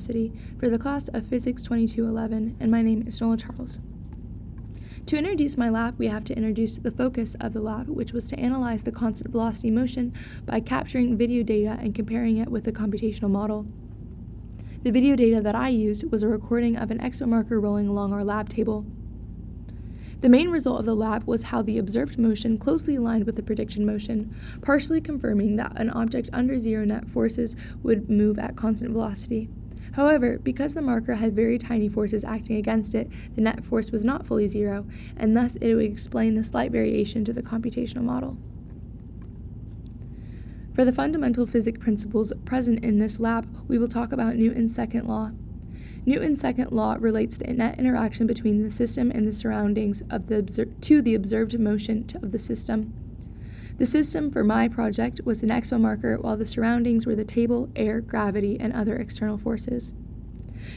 University for the class of Physics 2211, and my name is Nola Charles. To introduce my lab, we have to introduce the focus of the lab, which was to analyze the constant velocity motion by capturing video data and comparing it with the computational model. The video data that I used was a recording of an expo marker rolling along our lab table. The main result of the lab was how the observed motion closely aligned with the prediction motion, partially confirming that an object under zero net forces would move at constant velocity. However, because the marker had very tiny forces acting against it, the net force was not fully zero, and thus it would explain the slight variation to the computational model. For the fundamental physics principles present in this lab, we will talk about Newton's second law. Newton's second law relates the net interaction between the system and the surroundings to the observed motion of the system. The system for my project was an expo marker, while the surroundings were the table, air, gravity, and other external forces.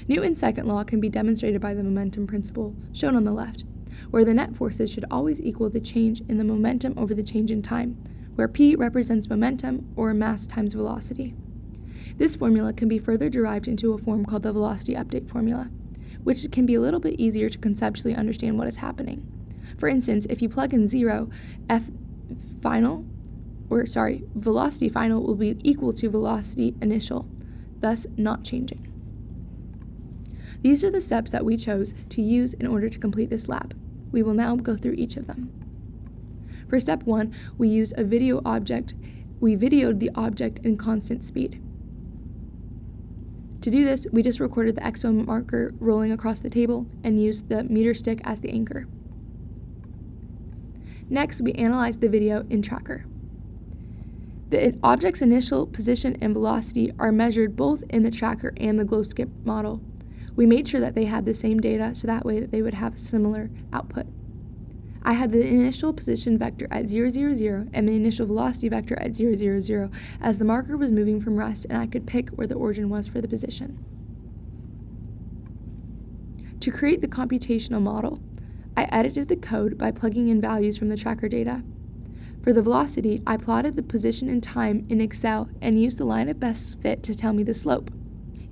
Newton's second law can be demonstrated by the momentum principle, shown on the left, where the net forces should always equal the change in the momentum over the change in time, where P represents momentum, or mass times velocity. This formula can be further derived into a form called the velocity update formula, which can be a little bit easier to conceptually understand what is happening. For instance, if you plug in 0, velocity final will be equal to velocity initial, thus not changing. These are the steps that we chose to use in order to complete this lab. We will now go through each of them. For step 1, we used a video object. We videoed the object in constant speed. To do this, we just recorded the expo marker rolling across the table and used the meter stick as the anchor. Next, we analyzed the video in Tracker. The object's initial position and velocity are measured both in the Tracker and the glow skip model. We made sure that they had the same data so that way that they would have similar output. I had the initial position vector at 0, 0, 0 and the initial velocity vector at 0, 0, 0 as the marker was moving from rest, and I could pick where the origin was for the position. To create the computational model, I edited the code by plugging in values from the tracker data. For the velocity, I plotted the position and time in Excel and used the line of best fit to tell me the slope.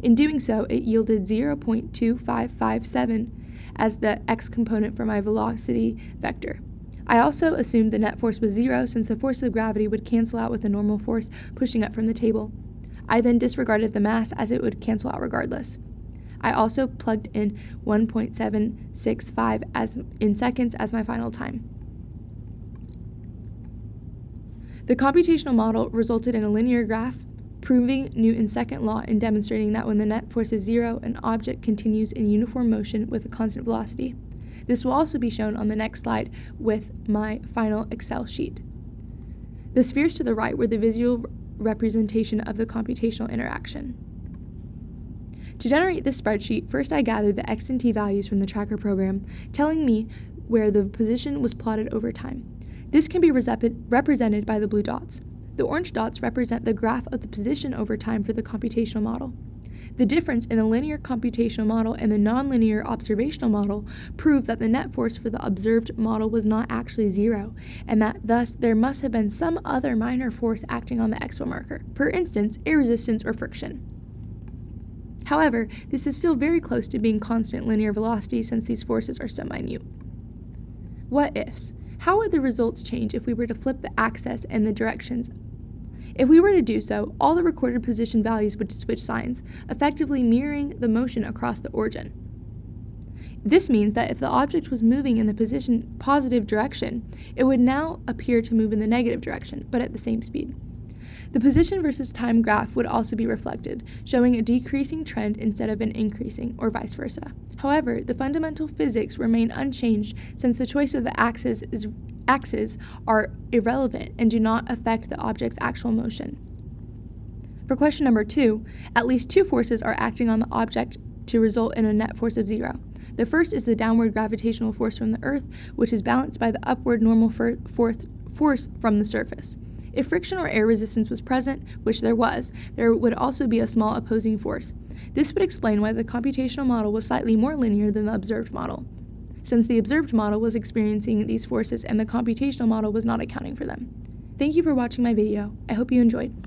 In doing so, it yielded 0.2557 as the x component for my velocity vector. I also assumed the net force was 0 since the force of gravity would cancel out with the normal force pushing up from the table. I then disregarded the mass as it would cancel out regardless. I also plugged in 1.765 in seconds as my final time. The computational model resulted in a linear graph, proving Newton's second law and demonstrating that when the net force is 0, an object continues in uniform motion with a constant velocity. This will also be shown on the next slide with my final Excel sheet. The spheres to the right were the visual representation of the computational interaction. To generate this spreadsheet, first I gathered the x and t values from the tracker program, telling me where the position was plotted over time. This can be represented by the blue dots. The orange dots represent the graph of the position over time for the computational model. The difference in the linear computational model and the nonlinear observational model prove that the net force for the observed model was not actually 0, and that thus there must have been some other minor force acting on the expo marker, for instance, air resistance or friction. However, this is still very close to being constant linear velocity since these forces are so minute. What ifs? How would the results change if we were to flip the axis and the directions? If we were to do so, all the recorded position values would switch signs, effectively mirroring the motion across the origin. This means that if the object was moving in the positive direction, it would now appear to move in the negative direction, but at the same speed. The position versus time graph would also be reflected, showing a decreasing trend instead of an increasing, or vice versa. However, the fundamental physics remain unchanged since the choice of the axes are irrelevant and do not affect the object's actual motion. For question number 2, at least 2 forces are acting on the object to result in a net force of 0. The first is the downward gravitational force from the Earth, which is balanced by the upward normal force from the surface. If friction or air resistance was present, which there was, there would also be a small opposing force. This would explain why the computational model was slightly more linear than the observed model, since the observed model was experiencing these forces and the computational model was not accounting for them. Thank you for watching my video. I hope you enjoyed.